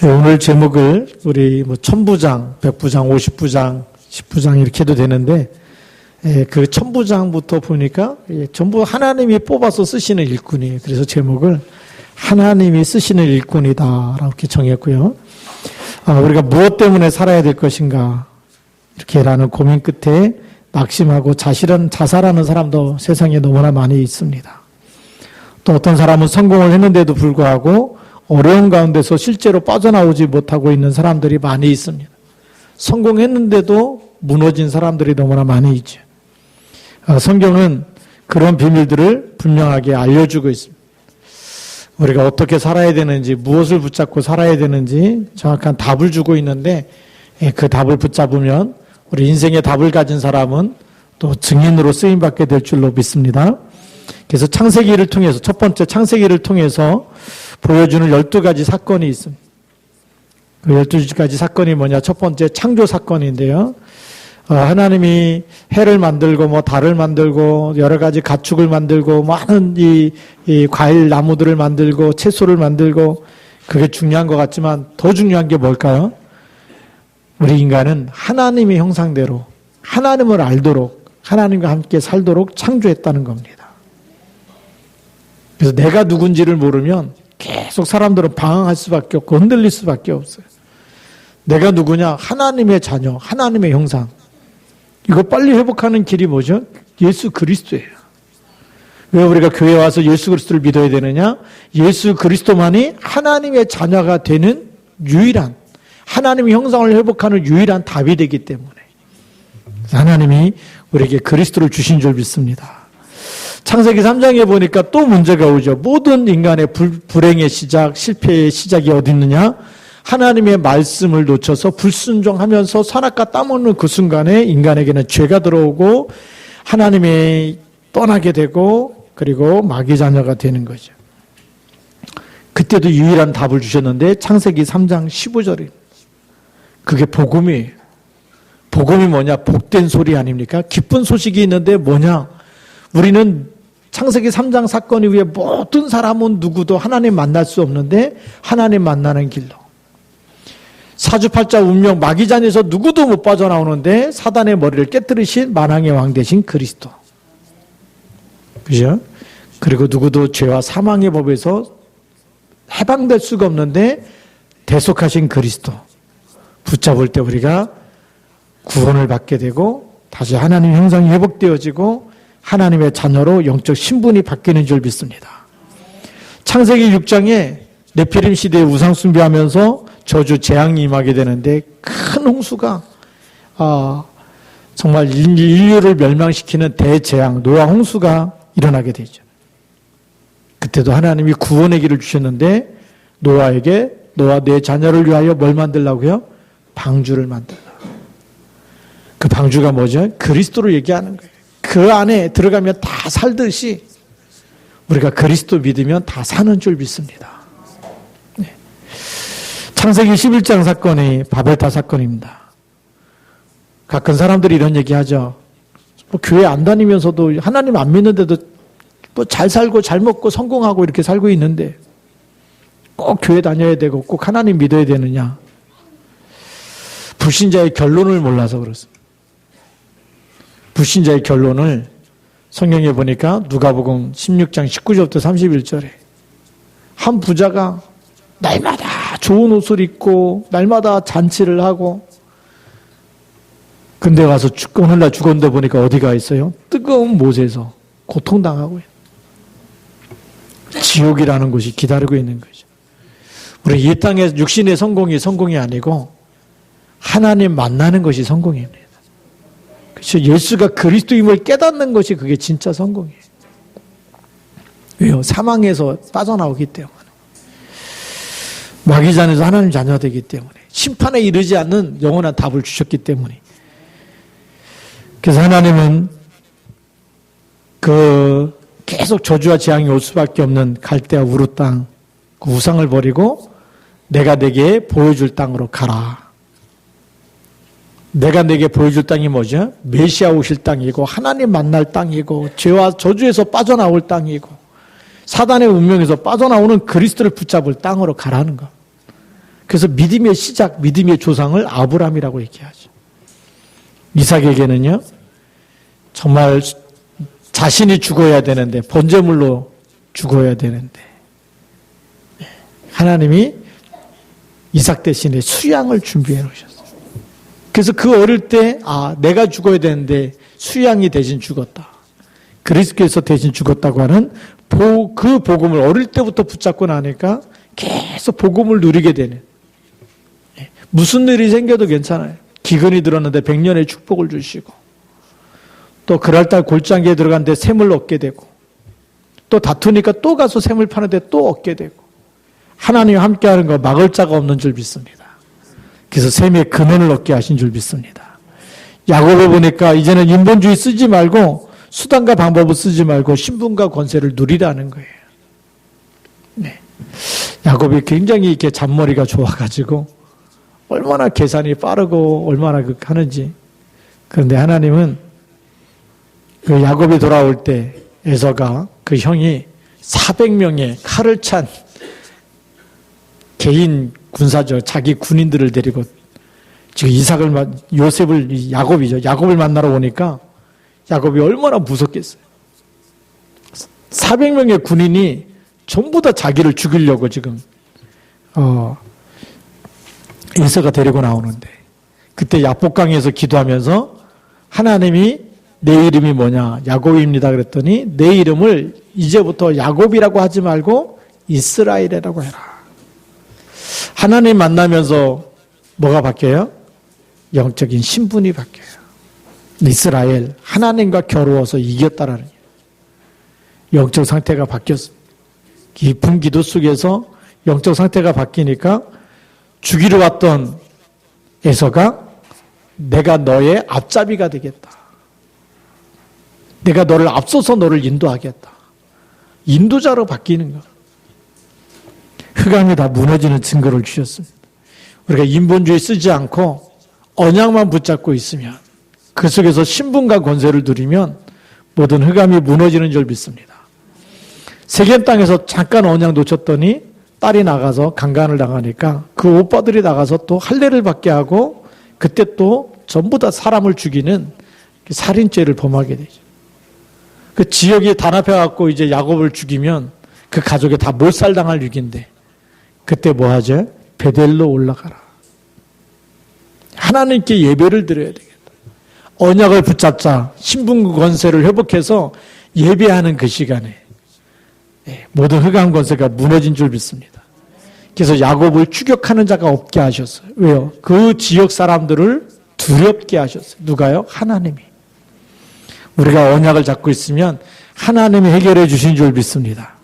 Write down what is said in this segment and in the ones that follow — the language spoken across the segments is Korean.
오늘 제목을 우리 천부장, 백부장, 50부장, 10부장 이렇게 해도 되는데 그 천부장부터 보니까 전부 하나님이 뽑아서 쓰시는 일꾼이에요. 그래서 제목을 하나님이 쓰시는 일꾼이다 이렇게 정했고요. 우리가 무엇 때문에 살아야 될 것인가 이렇게라는 고민 끝에 낙심하고 자살하는 사람도 세상에 너무나 많이 있습니다. 또 어떤 사람은 성공을 했는데도 불구하고 어려운 가운데서 실제로 빠져나오지 못하고 있는 사람들이 많이 있습니다. 성공했는데도 무너진 사람들이 너무나 많이 있죠. 성경은 그런 비밀들을 분명하게 알려주고 있습니다. 우리가 어떻게 살아야 되는지, 무엇을 붙잡고 살아야 되는지 정확한 답을 주고 있는데 그 답을 붙잡으면 우리 인생의 답을 가진 사람은 또 증인으로 쓰임받게 될 줄로 믿습니다. 그래서 창세기를 통해서, 첫 번째 창세기를 통해서 보여주는 12가지 사건이 있습니다. 그 12가지 사건이 뭐냐? 첫 번째 창조 사건인데요. 하나님이 해를 만들고 달을 만들고 여러 가지 가축을 만들고 많은 이 과일 나무들을 만들고 채소를 만들고 그게 중요한 것 같지만 더 중요한 게 뭘까요? 우리 인간은 하나님의 형상대로 하나님을 알도록 하나님과 함께 살도록 창조했다는 겁니다. 그래서 내가 누군지를 모르면 계속 사람들은 방황할 수밖에 없고 흔들릴 수밖에 없어요. 내가 누구냐? 하나님의 자녀, 하나님의 형상. 이거 빨리 회복하는 길이 뭐죠? 예수 그리스도예요. 왜 우리가 교회에 와서 예수 그리스도를 믿어야 되느냐? 예수 그리스도만이 하나님의 자녀가 되는 유일한, 하나님의 형상을 회복하는 유일한 답이 되기 때문에 하나님이 우리에게 그리스도를 주신 줄 믿습니다. 창세기 3장에 보니까 또 문제가 오죠. 모든 인간의 불행의 시작, 실패의 시작이 어디 있느냐? 하나님의 말씀을 놓쳐서 불순종하면서 선악과 따먹는 그 순간에 인간에게는 죄가 들어오고 하나님이 떠나게 되고 그리고 마귀 자녀가 되는 거죠. 그때도 유일한 답을 주셨는데 창세기 3장 15절입니다. 그게 복음이에요. 복음이 뭐냐? 복된 소리 아닙니까? 기쁜 소식이 있는데 뭐냐? 우리는 창세기 3장 사건 이후에 모든 사람은 누구도 하나님 만날 수 없는데 하나님 만나는 길로 사주팔자 운명 마귀잔에서 누구도 못 빠져나오는데 사단의 머리를 깨뜨리신 만왕의 왕 되신 그리스도. 그죠? 그리고 누구도 죄와 사망의 법에서 해방될 수가 없는데 대속하신 그리스도. 붙잡을 때 우리가 구원을 받게 되고 다시 하나님 형상이 회복되어지고 하나님의 자녀로 영적 신분이 바뀌는 줄 믿습니다. 창세기 6장에 네피림 시대에 우상 숭배하면서 저주 재앙이 임하게 되는데 큰 홍수가 정말 인류를 멸망시키는 대재앙 노아 홍수가 일어나게 되죠. 그때도 하나님이 구원의 길을 주셨는데 노아에게 너와 내 자녀를 위하여 뭘 만들라고요? 방주를 만들라. 그 방주가 뭐죠? 그리스도를 얘기하는 거예요. 그 안에 들어가면 다 살듯이 우리가 그리스도 믿으면 다 사는 줄 믿습니다. 네. 창세기 11장 사건이 바벨탑 사건입니다. 가끔 사람들이 이런 얘기하죠. 교회 안 다니면서도 하나님 안 믿는데도 잘 살고 잘 먹고 성공하고 이렇게 살고 있는데 꼭 교회 다녀야 되고 꼭 하나님 믿어야 되느냐. 불신자의 결론을 몰라서 그렇습니다. 불신자의 결론을 성경에 보니까 누가복음 16장 19절부터 31절에 한 부자가 날마다 좋은 옷을 입고 날마다 잔치를 하고 근데 가서 오늘날 죽었는데 보니까 어디가 있어요? 뜨거운 못에서 고통당하고 있는 지옥이라는 곳이 기다리고 있는 거죠. 우리 이 땅의 육신의 성공이 아니고 하나님 만나는 것이 성공입니다. 그렇죠. 예수가 그리스도임을 깨닫는 것이 그게 진짜 성공이에요. 왜요? 사망에서 빠져나오기 때문에. 마귀잔에서 하나님 자녀가 되기 때문에. 심판에 이르지 않는 영원한 답을 주셨기 때문에. 그래서 하나님은 계속 저주와 재앙이 올 수밖에 없는 갈대아 우루 땅, 그 우상을 버리고 내가 내게 보여줄 땅으로 가라. 내가 내게 보여줄 땅이 뭐죠? 메시아 오실 땅이고 하나님 만날 땅이고 죄와 저주에서 빠져나올 땅이고 사단의 운명에서 빠져나오는 그리스도를 붙잡을 땅으로 가라는 것. 그래서 믿음의 시작, 믿음의 조상을 아브라함이라고 얘기하죠. 이삭에게는요, 정말 자신이 죽어야 되는데, 번제물로 죽어야 되는데, 하나님이 이삭 대신에 수양을 준비해 놓으셨어요. 그래서 그 어릴 때, 내가 죽어야 되는데 수양이 대신 죽었다. 그리스도께서 대신 죽었다고 하는 그 복음을 어릴 때부터 붙잡고 나니까 계속 복음을 누리게 되는. 무슨 일이 생겨도 괜찮아요. 기근이 들었는데 100년의 축복을 주시고, 또 그랄달 골짜기에 들어갔는데 샘을 얻게 되고, 또 다투니까 또 가서 샘을 파는데 또 얻게 되고, 하나님과 함께하는 거 막을 자가 없는 줄 믿습니다. 그래서 샘의 근원을 얻게 하신 줄 믿습니다. 야곱을 보니까 이제는 인본주의 쓰지 말고 수단과 방법을 쓰지 말고 신분과 권세를 누리라는 거예요. 네. 야곱이 굉장히 이렇게 잔머리가 좋아가지고 얼마나 계산이 빠르고 얼마나 하는지. 그런데 하나님은 그 야곱이 돌아올 때 에서가 그 형이 400명의 칼을 찬 개인 군사죠. 자기 군인들을 데리고 지금 야곱을 만나러 오니까 야곱이 얼마나 무섭겠어요. 400명의 군인이 전부 다 자기를 죽이려고 지금 에서가 데리고 나오는데, 그때 야복강에서 기도하면서 하나님이 내 이름이 뭐냐? 야곱입니다. 그랬더니 내 이름을 이제부터 야곱이라고 하지 말고 이스라엘이라고 해라. 하나님 만나면서 뭐가 바뀌어요? 영적인 신분이 바뀌어요. 이스라엘, 하나님과 겨루어서 이겼다라는 영적 상태가 바뀌었습니다. 깊은 기도 속에서 영적 상태가 바뀌니까 죽이러 왔던 에서가 내가 너의 앞잡이가 되겠다. 내가 너를 앞서서 너를 인도하겠다. 인도자로 바뀌는 거. 흑암이 다 무너지는 증거를 주셨습니다. 우리가 인본주의 쓰지 않고 언약만 붙잡고 있으면, 그 속에서 신분과 권세를 누리면 모든 흑암이 무너지는 줄 믿습니다. 세겜 땅에서 잠깐 언약 놓쳤더니 딸이 나가서 강간을 당하니까 그 오빠들이 나가서 또 할례를 받게 하고, 그때 또 전부 다 사람을 죽이는 살인죄를 범하게 되죠. 그 지역이 단합해갖고 이제 야곱을 죽이면 그 가족이 다 몰살당할 위기인데, 그때 뭐 하죠? 베델로 올라가라. 하나님께 예배를 드려야 되겠다. 언약을 붙잡자. 신분 권세를 회복해서 예배하는 그 시간에 모든 흑암 권세가 무너진 줄 믿습니다. 그래서 야곱을 추격하는 자가 없게 하셨어요. 왜요? 그 지역 사람들을 두렵게 하셨어요. 누가요? 하나님이. 우리가 언약을 잡고 있으면 하나님이 해결해 주신 줄 믿습니다.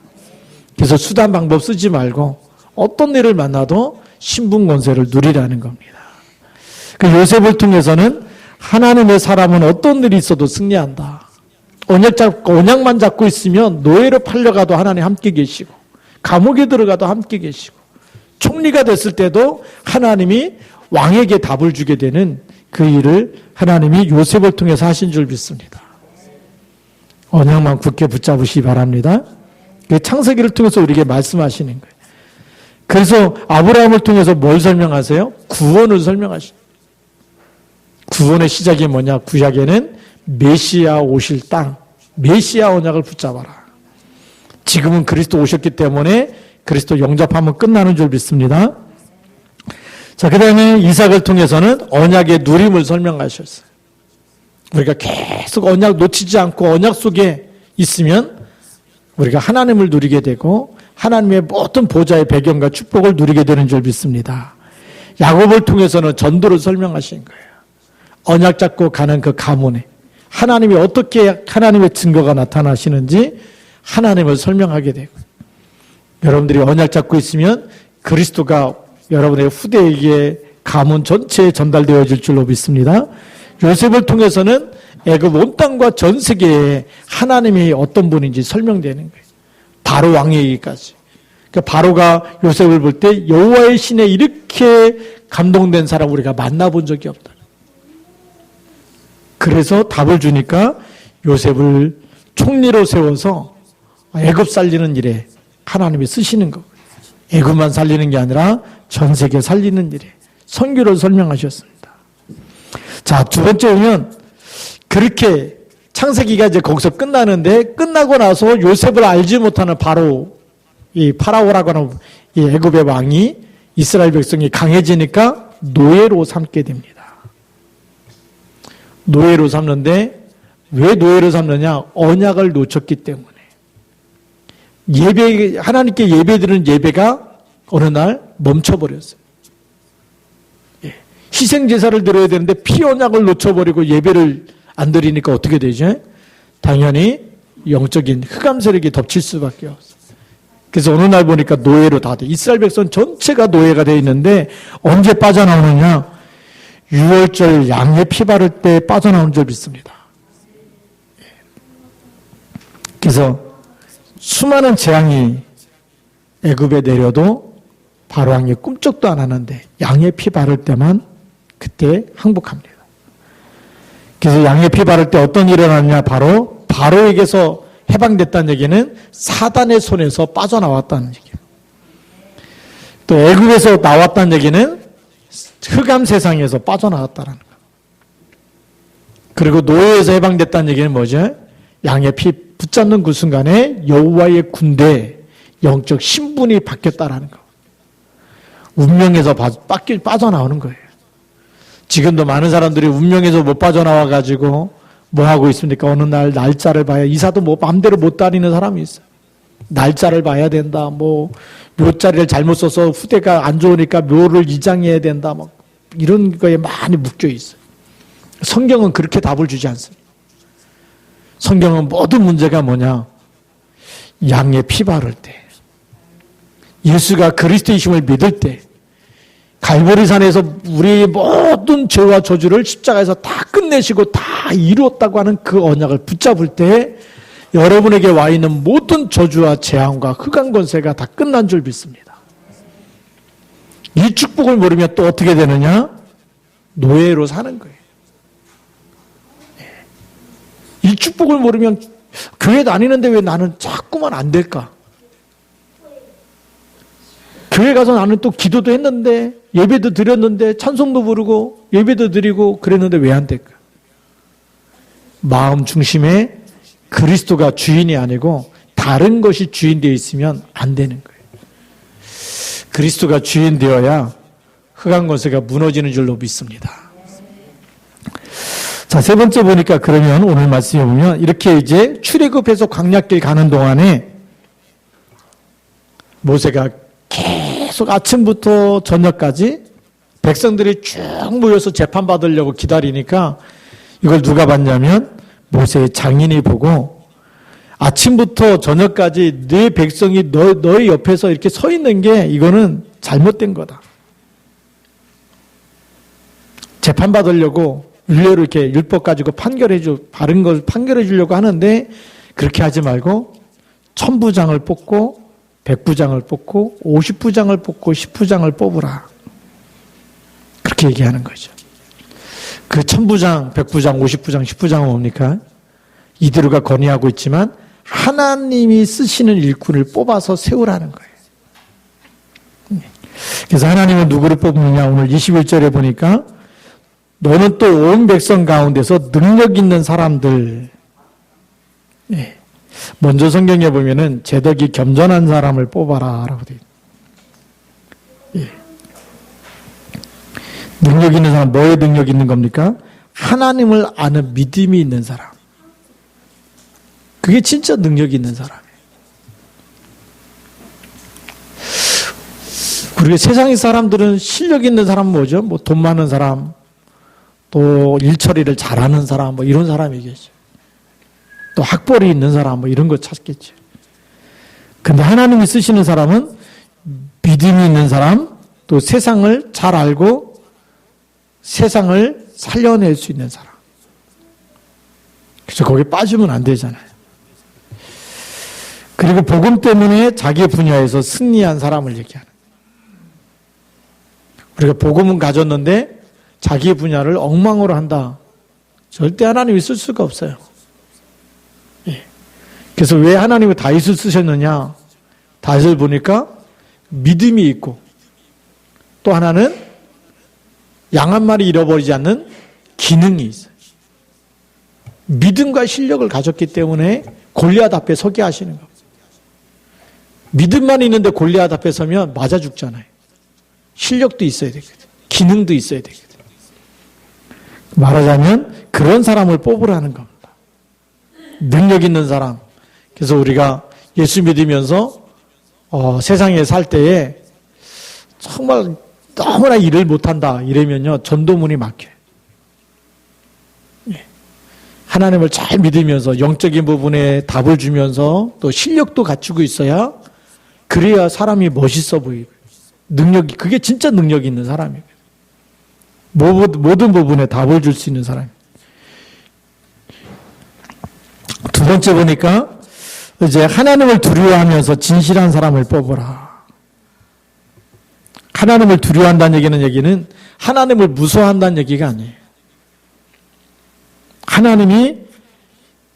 그래서 수단 방법 쓰지 말고 어떤 일을 만나도 신분 권세를 누리라는 겁니다. 그 요셉을 통해서는 하나님의 사람은 어떤 일이 있어도 승리한다. 언약만 잡고 있으면 노예로 팔려가도 하나님 함께 계시고, 감옥에 들어가도 함께 계시고, 총리가 됐을 때도 하나님이 왕에게 답을 주게 되는 그 일을 하나님이 요셉을 통해서 하신 줄 믿습니다. 언약만 굳게 붙잡으시기 바랍니다. 창세기를 통해서 우리에게 말씀하시는 거예요. 그래서 아브라함을 통해서 뭘 설명하세요? 구원을 설명하십니다. 구원의 시작이 뭐냐? 구약에는 메시아 오실 땅, 메시아 언약을 붙잡아라. 지금은 그리스도 오셨기 때문에 그리스도 영접하면 끝나는 줄 믿습니다. 자, 그 다음에 이삭을 통해서는 언약의 누림을 설명하셨어요. 우리가 계속 언약 놓치지 않고 언약 속에 있으면 우리가 하나님을 누리게 되고 하나님의 모든 보좌의 배경과 축복을 누리게 되는 줄 믿습니다. 야곱을 통해서는 전도를 설명하신 거예요. 언약 잡고 가는 그 가문에 하나님이 어떻게 하나님의 증거가 나타나시는지 하나님을 설명하게 되고, 여러분들이 언약 잡고 있으면 그리스도가 여러분의 후대에게 가문 전체에 전달되어질 줄로 믿습니다. 요셉을 통해서는 애굽 온 땅과 전 세계에 하나님이 어떤 분인지 설명되는 거예요. 바로 왕에게까지. 그러니까 바로가 요셉을 볼 때 여호와의 신에 이렇게 감동된 사람 우리가 만나본 적이 없다. 그래서 답을 주니까 요셉을 총리로 세워서 애굽 살리는 일에 하나님이 쓰시는 거예요. 애굽만 살리는 게 아니라 전 세계 살리는 일에 선교를 설명하셨습니다. 자, 두 번째 보면 그렇게 창세기가 이제 거기서 끝나는데 끝나고 나서 요셉을 알지 못하는 바로 이 파라오라고 하는 이 애굽의 왕이 이스라엘 백성이 강해지니까 노예로 삼게 됩니다. 노예로 삼는데 왜 노예로 삼느냐? 언약을 놓쳤기 때문에. 하나님께 예배드리는 예배가 어느 날 멈춰버렸어요. 희생제사를 드려야 되는데 피언약을 놓쳐버리고 예배를 안 드리니까 어떻게 되죠? 당연히 영적인 흑암 세력이 덮칠 수밖에 없어요. 그래서 어느 날 보니까 노예로 다 돼. 이스라엘 백성 전체가 노예가 되어 있는데 언제 빠져나오느냐? 6월절 양의 피 바를 때 빠져나오는 줄 믿습니다. 그래서 수많은 재앙이 애굽에 내려도 바로왕이 꿈쩍도 안 하는데 양의 피 바를 때만 그때 항복합니다. 그래서 양의 피 바를 때 어떤 일이 일어났냐? 바로 바로에게서 해방됐다는 얘기는 사단의 손에서 빠져나왔다는 얘기예요. 또 애굽에서 나왔다는 얘기는 흑암 세상에서 빠져나왔다는 거예요. 그리고 노예에서 해방됐다는 얘기는 뭐죠? 양의 피 붙잡는 그 순간에 여호와의 군대 영적 신분이 바뀌었다라는 거. 운명에서 빠져나오는 거예요. 지금도 많은 사람들이 운명에서 못 빠져나와 가지고 뭐 하고 있습니까? 어느 날 날짜를 봐야 이사도 뭐 마음대로 못 다니는 사람이 있어요. 날짜를 봐야 된다. 뭐 묘자리를 잘못 써서 후대가 안 좋으니까 묘를 이장해야 된다. 막 이런 거에 많이 묶여 있어요. 성경은 그렇게 답을 주지 않습니다. 성경은 모든 문제가 뭐냐? 양의 피 바를 때, 예수가 그리스도이심을 믿을 때, 갈보리산에서 우리 모든 죄와 저주를 십자가에서 다 끝내시고 다 이루었다고 하는 그 언약을 붙잡을 때 여러분에게 와 있는 모든 저주와 재앙과 흑암 권세가 다 끝난 줄 믿습니다. 이 축복을 모르면 또 어떻게 되느냐? 노예로 사는 거예요. 이 축복을 모르면 교회 다니는데 왜 나는 자꾸만 안 될까? 교회 가서 나는 또 기도도 했는데 예배도 드렸는데 찬송도 부르고 예배도 드리고 그랬는데 왜 안 될까? 마음 중심에 그리스도가 주인이 아니고 다른 것이 주인 되어 있으면 안 되는 거예요. 그리스도가 주인 되어야 흑암 권세가 무너지는 줄로 믿습니다. 자, 세 번째 보니까 그러면 오늘 말씀에 보면 이렇게 이제 출애굽해서 광야길 가는 동안에 모세가 계속 아침부터 저녁까지 백성들이 쭉 모여서 재판받으려고 기다리니까 이걸 누가 봤냐면 모세의 장인이 보고 아침부터 저녁까지 네 백성이 너의 옆에서 이렇게 서 있는 게 이거는 잘못된 거다. 재판받으려고 율례로 이렇게 율법 가지고 바른 걸 판결해 주려고 하는데 그렇게 하지 말고 1000부장을 뽑고 100부장을 뽑고 50부장을 뽑고 10부장을 뽑으라. 그렇게 얘기하는 거죠. 그 1000부장, 100부장, 50부장, 10부장은 뭡니까? 이대로가 건의하고 있지만 하나님이 쓰시는 일꾼을 뽑아서 세우라는 거예요. 그래서 하나님은 누구를 뽑느냐? 오늘 21절에 보니까 너는 또 온 백성 가운데서 능력 있는 사람들, 먼저 성경에 보면은 제덕이 겸손한 사람을 뽑아라 라고 되어 있어요. 능력 있는 사람, 뭐에 능력 있는 겁니까? 하나님을 아는 믿음이 있는 사람. 그게 진짜 능력 있는 사람이에요. 우리가 세상의 사람들은 실력 있는 사람은 뭐죠? 뭐 돈 많은 사람, 또 일처리를 잘하는 사람, 뭐 이런 사람이겠죠. 또 학벌이 있는 사람, 뭐 이런 거 찾겠죠. 근데 하나님이 쓰시는 사람은 믿음이 있는 사람, 또 세상을 잘 알고 세상을 살려낼 수 있는 사람. 그래서 거기에 빠지면 안 되잖아요. 그리고 복음 때문에 자기 분야에서 승리한 사람을 얘기하는 거예요. 우리가 복음은 가졌는데 자기 분야를 엉망으로 한다. 절대 하나님이 쓸 수가 없어요. 그래서 왜 하나님이 다윗을 쓰셨느냐? 다윗을 보니까 믿음이 있고 또 하나는 양 한 마리 잃어버리지 않는 기능이 있어요. 믿음과 실력을 가졌기 때문에 골리앗 앞에 서게 하시는 겁니다. 믿음만 있는데 골리앗 앞에 서면 맞아 죽잖아요. 실력도 있어야 되거든. 기능도 있어야 되거든. 말하자면 그런 사람을 뽑으라는 겁니다. 능력 있는 사람. 그래서 우리가 예수 믿으면서 세상에 살 때에 정말 너무나 일을 못한다 이러면요 전도문이 막혀요. 하나님을 잘 믿으면서 영적인 부분에 답을 주면서 또 실력도 갖추고 있어야 그래야 사람이 멋있어 보이고 능력이 그게 진짜 능력 있는 사람이에요. 모든 부분에 답을 줄 수 있는 사람. 두 번째 보니까 이제 하나님을 두려워하면서 진실한 사람을 뽑으라. 하나님을 두려워한다는 얘기는 하나님을 무서워한다는 얘기가 아니에요. 하나님이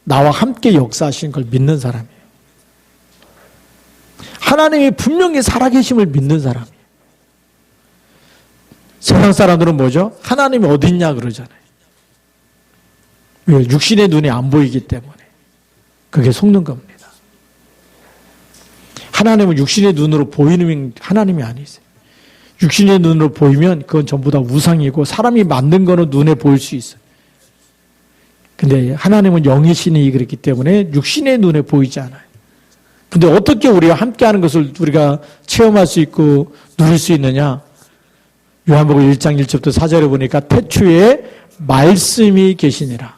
나와 함께 역사하신 걸 믿는 사람이에요. 하나님이 분명히 살아계심을 믿는 사람이에요. 세상 사람들은 뭐죠? 하나님이 어디 있냐 그러잖아요. 왜? 육신의 눈에 안 보이기 때문에. 그게 속는 겁니다. 하나님은 육신의 눈으로 보이는 하나님이 아니세요. 육신의 눈으로 보이면 그건 전부 다 우상이고 사람이 만든 거는 눈에 보일 수 있어요. 근데 하나님은 영이시니 그렇기 때문에 육신의 눈에 보이지 않아요. 근데 어떻게 우리가 함께하는 것을 우리가 체험할 수 있고 누릴 수 있느냐? 요한복음 1장 1절부터 4절에 보니까 태초에 말씀이 계시니라.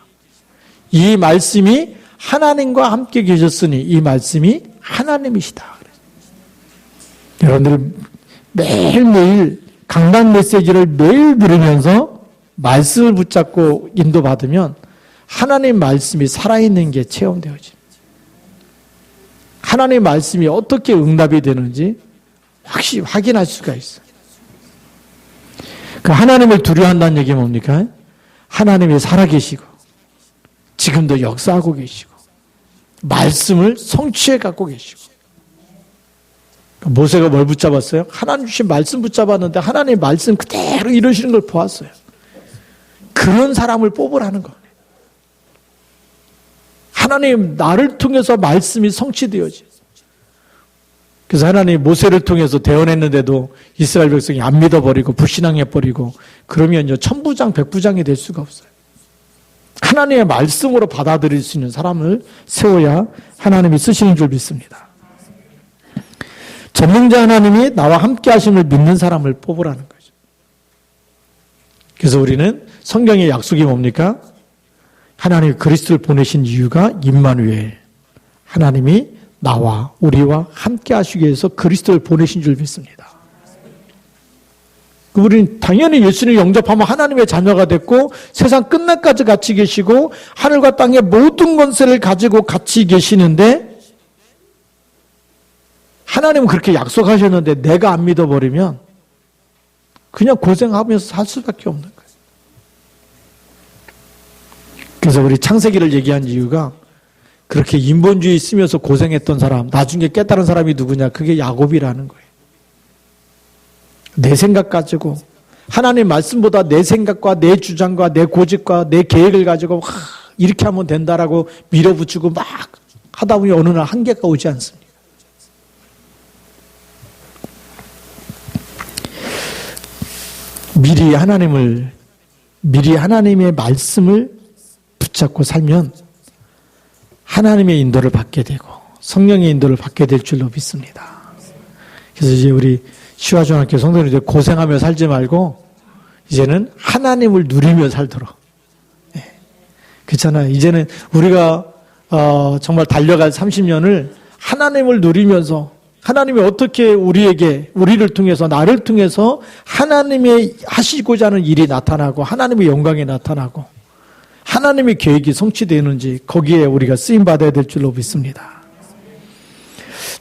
이 말씀이 하나님과 함께 계셨으니 이 말씀이 하나님이시다. 여러분들 매일매일 강단 메시지를 매일 들으면서 말씀을 붙잡고 인도받으면 하나님 말씀이 살아있는 게 체험되어집니다. 하나님 말씀이 어떻게 응답이 되는지 확실히 확인할 수가 있어요. 그 하나님을 두려워한다는 얘기가 뭡니까? 하나님이 살아계시고 지금도 역사하고 계시고 말씀을 성취해 갖고 계시고 모세가 뭘 붙잡았어요? 하나님 주신 말씀 붙잡았는데 하나님의 말씀 그대로 이루시는 걸 보았어요. 그런 사람을 뽑으라는 겁니다. 하나님 나를 통해서 말씀이 성취되어지. 그래서 하나님 모세를 통해서 대언했는데도 이스라엘 백성이 안 믿어버리고 불신앙해버리고 그러면요 천부장 백부장이 될 수가 없어요. 하나님의 말씀으로 받아들일 수 있는 사람을 세워야 하나님이 쓰시는 줄 믿습니다. 전능자 하나님이 나와 함께 하심을 믿는 사람을 뽑으라는 거죠. 그래서 우리는 성경의 약속이 뭡니까? 하나님이 그리스도를 보내신 이유가 임마누엘. 하나님이 나와 우리와 함께 하시기 위해서 그리스도를 보내신 줄 믿습니다. 우리는 당연히 예수를 영접하면 하나님의 자녀가 됐고 세상 끝날까지 같이 계시고 하늘과 땅의 모든 권세를 가지고 같이 계시는데 하나님은 그렇게 약속하셨는데 내가 안 믿어버리면 그냥 고생하면서 살 수밖에 없는 거예요. 그래서 우리 창세기를 얘기한 이유가 그렇게 인본주의 쓰면서 고생했던 사람, 나중에 깨달은 사람이 누구냐? 그게 야곱이라는 거예요. 내 생각 가지고 하나님 말씀보다 내 생각과 내 주장과 내 고집과 내 계획을 가지고 이렇게 하면 된다라고 밀어붙이고 막 하다 보니 어느 날 한계가 오지 않습니까? 미리 하나님의 말씀을 붙잡고 살면 하나님의 인도를 받게 되고 성령의 인도를 받게 될 줄로 믿습니다. 그래서 이제 우리 시화중학교 성도님들 고생하며 살지 말고 이제는 하나님을 누리며 살도록. 네. 그렇잖아요. 이제는 우리가 정말 달려갈 30년을 하나님을 누리면서 하나님이 어떻게 우리를 통해서 나를 통해서 하나님의 하시고자 하는 일이 나타나고 하나님의 영광이 나타나고 하나님의 계획이 성취되는지 거기에 우리가 쓰임받아야 될 줄로 믿습니다.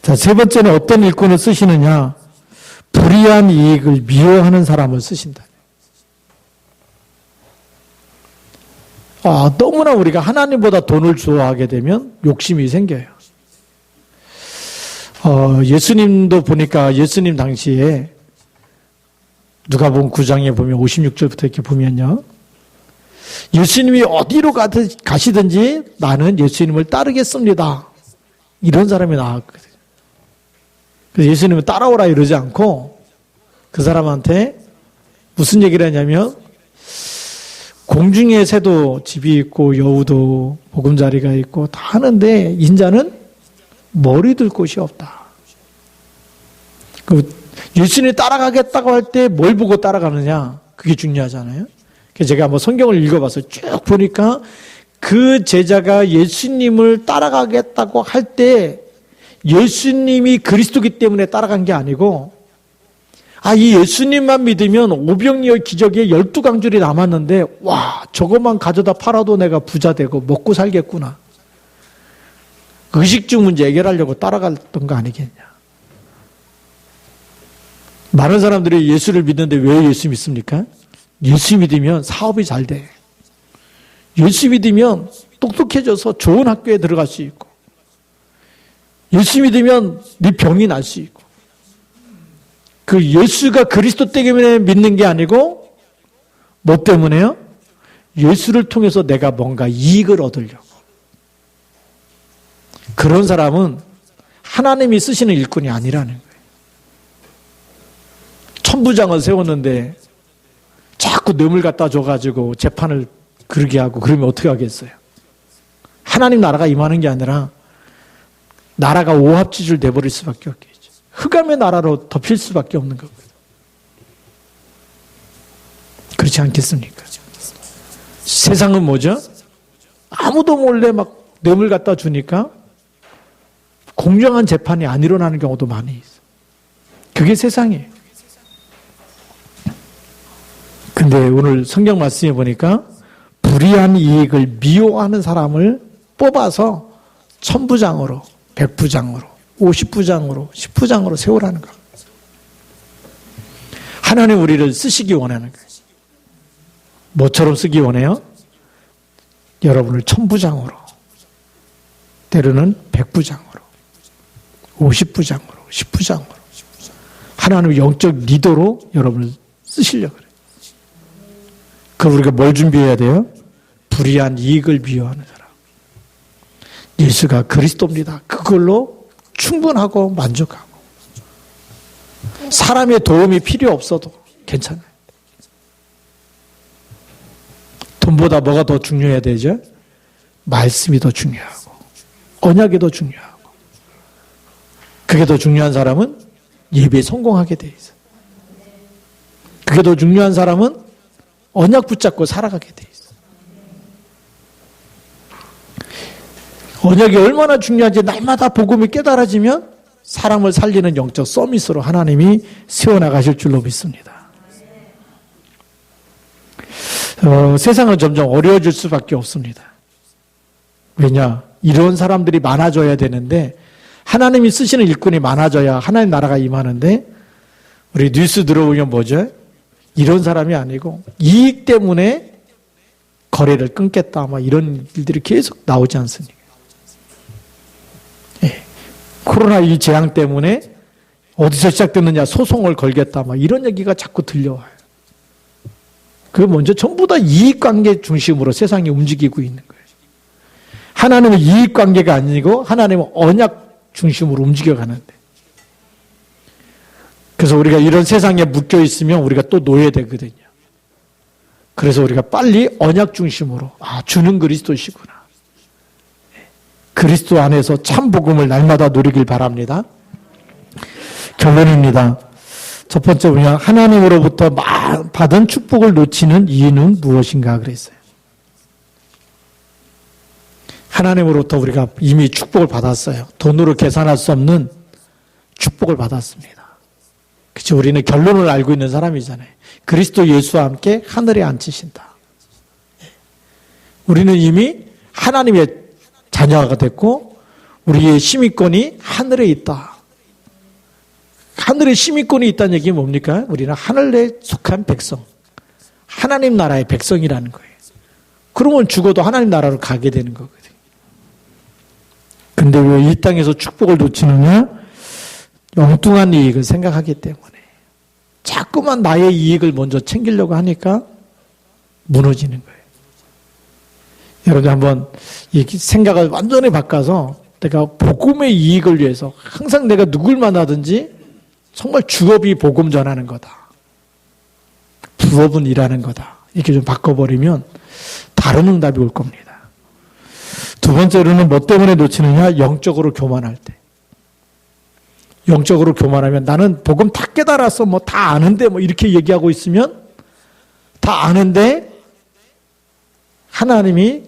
자, 세 번째는 어떤 일꾼을 쓰시느냐? 불의한 이익을 미워하는 사람을 쓰신다. 너무나 우리가 하나님보다 돈을 좋아하게 되면 욕심이 생겨요. 예수님도 보니까 예수님 당시에 누가복음 9장에 보면 56절부터 이렇게 보면요. 예수님이 어디로 가시든지 나는 예수님을 따르겠습니다. 이런 사람이 나왔거든요. 그래서 예수님은 따라오라 이러지 않고 그 사람한테 무슨 얘기를 하냐면 공중의 새도 집이 있고 여우도 보금자리가 있고 다 하는데 인자는 머리 둘 곳이 없다. 예수님이 따라가겠다고 할 때 뭘 보고 따라가느냐 그게 중요하잖아요. 그래서 제가 한번 성경을 읽어봤어요. 쭉 보니까 그 제자가 예수님을 따라가겠다고 할 때 예수님이 그리스도기 때문에 따라간 게 아니고 이 예수님만 믿으면 오병이어 기적에 12강줄이 남았는데 와 저것만 가져다 팔아도 내가 부자 되고 먹고 살겠구나. 의식주 문제 해결하려고 따라갔던 거 아니겠냐. 많은 사람들이 예수를 믿는데 왜 예수 믿습니까? 예수 믿으면 사업이 잘 돼. 예수 믿으면 똑똑해져서 좋은 학교에 들어갈 수 있고 예수 믿으면 네 병이 날 수 있고 그 예수가 그리스도 때문에 믿는 게 아니고 뭐 때문에요? 예수를 통해서 내가 뭔가 이익을 얻으려고. 그런 사람은 하나님이 쓰시는 일꾼이 아니라는 거예요. 천부장을 세웠는데 자꾸 뇌물 갖다 줘가지고 재판을 그러게 하고 그러면 어떻게 하겠어요? 하나님 나라가 임하는 게 아니라 나라가 오합지졸 돼버릴 수밖에 없겠죠. 흑암의 나라로 덮일 수밖에 없는 거고요. 그렇지 않겠습니까? 세상은 뭐죠? 아무도 몰래 막 뇌물 갖다 주니까 공정한 재판이 안 일어나는 경우도 많이 있어요. 그게 세상이에요. 근데 오늘 성경 말씀에 보니까 불의한 이익을 미워하는 사람을 뽑아서 천부장으로, 백부장으로, 50부장으로, 10부장으로 세우라는 거. 하나님 우리를 쓰시기 원하는 거예요. 뭐처럼 쓰기 원해요? 여러분을 천부장으로, 때로는 백부장으로, 50부장으로, 10부장으로. 하나님 영적 리더로 여러분을 쓰시려고 그래요. 그럼 우리가 뭘 준비해야 돼요? 불의한 이익을 미워하는 사람. 예수가 그리스도입니다. 그걸로 충분하고 만족하고. 사람의 도움이 필요 없어도 괜찮아요. 돈보다 뭐가 더 중요해야 되죠? 말씀이 더 중요하고 언약이 더 중요하고. 그게 더 중요한 사람은 예배에 성공하게 돼 있어요. 그게 더 중요한 사람은 언약 붙잡고 살아가게 돼 있어요. 언약이 얼마나 중요한지 날마다 복음이 깨달아지면 사람을 살리는 영적 서밋으로 하나님이 세워나가실 줄로 믿습니다. 세상은 점점 어려워질 수밖에 없습니다. 왜냐? 이런 사람들이 많아져야 되는데 하나님이 쓰시는 일꾼이 많아져야 하나님 나라가 임하는데 우리 뉴스 들어보면 뭐죠? 이런 사람이 아니고 이익 때문에 거래를 끊겠다 막 이런 일들이 계속 나오지 않습니까? 예. 코로나 이 재앙 때문에 어디서 시작됐느냐 소송을 걸겠다 막 이런 얘기가 자꾸 들려와요. 그 먼저 전부 다 이익관계 중심으로 세상이 움직이고 있는 거예요. 하나님은 이익관계가 아니고 하나님은 언약 중심으로 움직여가는데 그래서 우리가 이런 세상에 묶여 있으면 우리가 또 노예되거든요. 그래서 우리가 빨리 언약 중심으로 주는 그리스도시구나. 그리스도 안에서 참 복음을 날마다 누리길 바랍니다. 결론입니다. 첫 번째 보면 하나님으로부터 받은 축복을 놓치는 이유는 무엇인가 그랬어요. 하나님으로부터 우리가 이미 축복을 받았어요. 돈으로 계산할 수 없는 축복을 받았습니다. 그치, 우리는 결론을 알고 있는 사람이잖아요. 그리스도 예수와 함께 하늘에 앉히신다. 우리는 이미 하나님의 자녀가 됐고 우리의 시민권이 하늘에 있다. 하늘에 시민권이 있다는 얘기는 뭡니까? 우리는 하늘에 속한 백성, 하나님 나라의 백성이라는 거예요. 그러면 죽어도 하나님 나라로 가게 되는 거거든요. 근데 왜 이 땅에서 축복을 놓치느냐? 엉뚱한 이익을 생각하기 때문에 자꾸만 나의 이익을 먼저 챙기려고 하니까 무너지는 거예요. 여러분 한번 이 생각을 완전히 바꿔서 내가 복음의 이익을 위해서 항상 내가 누굴 만나든지 정말 주업이 복음 전하는 거다. 부업은 일하는 거다. 이렇게 좀 바꿔버리면 다른 응답이 올 겁니다. 두 번째로는 뭐 때문에 놓치느냐? 영적으로 교만할 때. 영적으로 교만하면 나는 복음 다 깨달았어. 뭐 다 아는데 뭐 이렇게 얘기하고 있으면 다 아는데 하나님이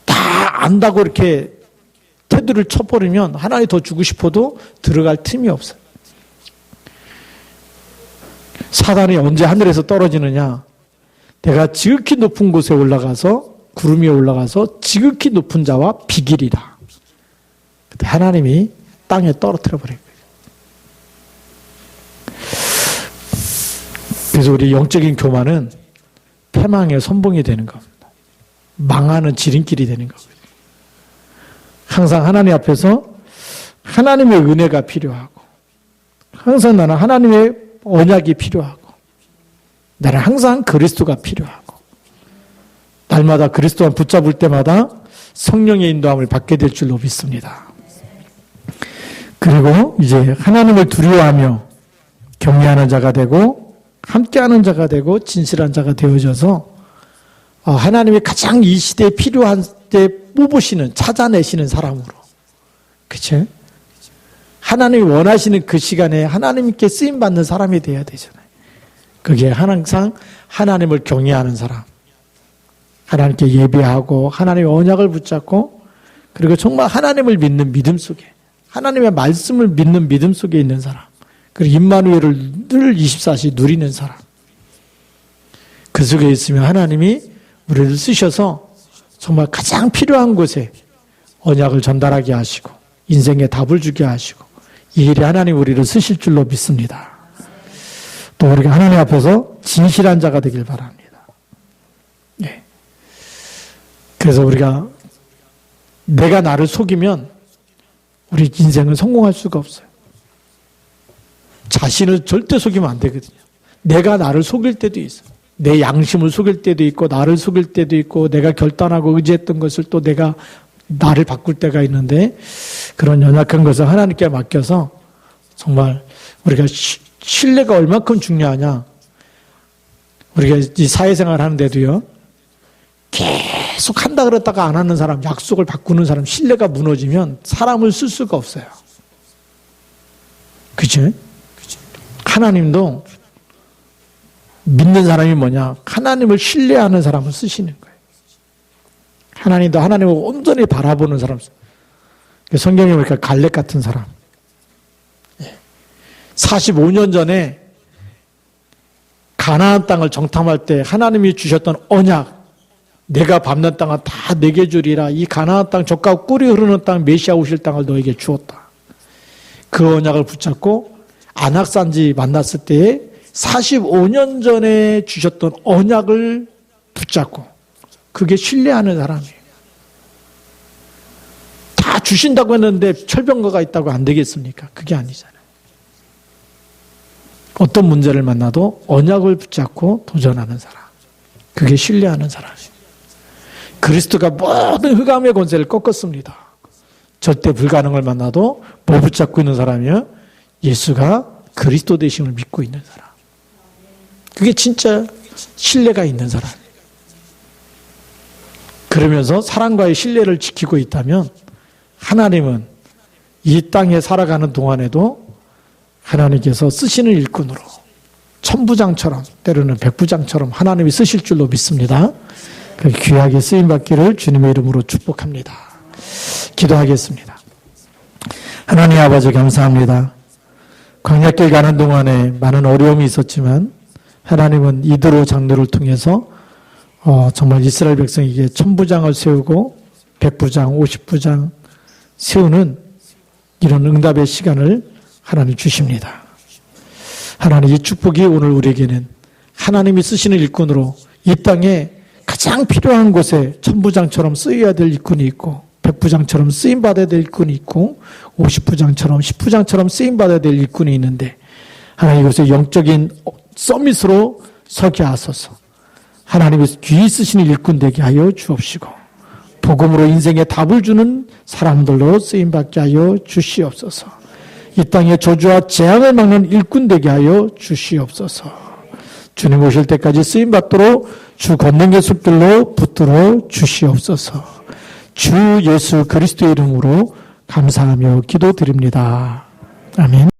다 안다고 이렇게 테두리를 쳐버리면 하나님 더 주고 싶어도 들어갈 틈이 없어요. 사단이 언제 하늘에서 떨어지느냐? 내가 지극히 높은 곳에 올라가서 구름 위에 올라가서 지극히 높은 자와 비기리라. 그때 하나님이 땅에 떨어뜨려 버린 거예요. 그래서 우리 영적인 교만은 패망의 선봉이 되는 겁니다. 망하는 지름길이 되는 거거든요. 항상 하나님 앞에서 하나님의 은혜가 필요하고 항상 나는 하나님의 언약이 필요하고 나는 항상 그리스도가 필요하고 날마다 그리스도만 붙잡을 때마다 성령의 인도함을 받게 될 줄로 믿습니다. 그리고 이제 하나님을 두려워하며 경외하는 자가 되고 함께하는 자가 되고 진실한 자가 되어져서 하나님이 가장 이 시대에 필요한 때 뽑으시는 찾아내시는 사람으로 그렇죠? 하나님이 원하시는 그 시간에 하나님께 쓰임받는 사람이 되어야 되잖아요. 그게 항상 하나님을 경외하는 사람, 하나님께 예배하고 하나님의 언약을 붙잡고 그리고 정말 하나님을 믿는 믿음 속에 하나님의 말씀을 믿는 믿음 속에 있는 사람, 그리고 임마누엘을 늘 24시 누리는 사람. 그 속에 있으면 하나님이 우리를 쓰셔서 정말 가장 필요한 곳에 언약을 전달하게 하시고 인생에 답을 주게 하시고 이 일에 하나님 우리를 쓰실 줄로 믿습니다. 또 우리가 하나님 앞에서 진실한 자가 되길 바랍니다. 네. 그래서 우리가 내가 나를 속이면 우리 인생은 성공할 수가 없어요. 자신을 절대 속이면 안 되거든요. 내가 나를 속일 때도 있어요. 내 양심을 속일 때도 있고 나를 속일 때도 있고 내가 결단하고 의지했던 것을 또 내가 나를 바꿀 때가 있는데 그런 연약한 것을 하나님께 맡겨서 정말 우리가 신뢰가 얼마큼 중요하냐. 우리가 이 사회생활 하는데도요. 계속 한다 그랬다가 안 하는 사람, 약속을 바꾸는 사람, 신뢰가 무너지면 사람을 쓸 수가 없어요. 그치? 하나님도 믿는 사람이 뭐냐? 하나님을 신뢰하는 사람을 쓰시는 거예요. 하나님도 하나님을 온전히 바라보는 사람. 성경에 보니까 갈렙 같은 사람. 45년 전에 가나안 땅을 정탐할 때 하나님이 주셨던 언약, 내가 밟는 땅은 다 내게 주리라. 이 가나안 땅 젖과 꿀이 흐르는 땅 메시아 오실 땅을 너에게 주었다. 그 언약을 붙잡고 안악산지 만났을 때에 45년 전에 주셨던 언약을 붙잡고 그게 신뢰하는 사람이에요. 다 주신다고 했는데 철병거가 있다고 안 되겠습니까? 그게 아니잖아요. 어떤 문제를 만나도 언약을 붙잡고 도전하는 사람. 그게 신뢰하는 사람이에요. 그리스도가 모든 흑암의 권세를 꺾었습니다. 절대 불가능을 만나도 뭐 붙잡고 있는 사람이요? 예수가 그리스도 되심을 믿고 있는 사람. 그게 진짜 신뢰가 있는 사람. 그러면서 사랑과의 신뢰를 지키고 있다면 하나님은 이 땅에 살아가는 동안에도 하나님께서 쓰시는 일꾼으로 천부장처럼 때로는 백부장처럼 하나님이 쓰실 줄로 믿습니다. 귀하게 쓰임받기를 주님의 이름으로 축복합니다. 기도하겠습니다. 하나님 아버지 감사합니다. 광야길 가는 동안에 많은 어려움이 있었지만 하나님은 이드로 장로를 통해서 정말 이스라엘 백성에게 천부장을 세우고 백부장, 50부장 세우는 이런 응답의 시간을 하나님 주십니다. 하나님 이 축복이 오늘 우리에게는 하나님이 쓰시는 일꾼으로 이 땅에 가장 필요한 곳에 천부장처럼 쓰여야 될 일꾼이 있고 백부장처럼 쓰임받아야 될 일꾼이 있고 50부장처럼 10부장처럼 쓰임받아야 될 일꾼이 있는데 하나님 이것을 영적인 서밋으로 서게 하소서. 하나님의 귀히 쓰시는 일꾼 되게 하여 주옵시고 복음으로 인생에 답을 주는 사람들로 쓰임받게 하여 주시옵소서. 이 땅의 저주와 재앙을 막는 일꾼 되게 하여 주시옵소서. 주님 오실 때까지 쓰임받도록 주 권능의 숲길로 붙들어 주시옵소서. 주 예수 그리스도의 이름으로 감사하며 기도드립니다. 아멘.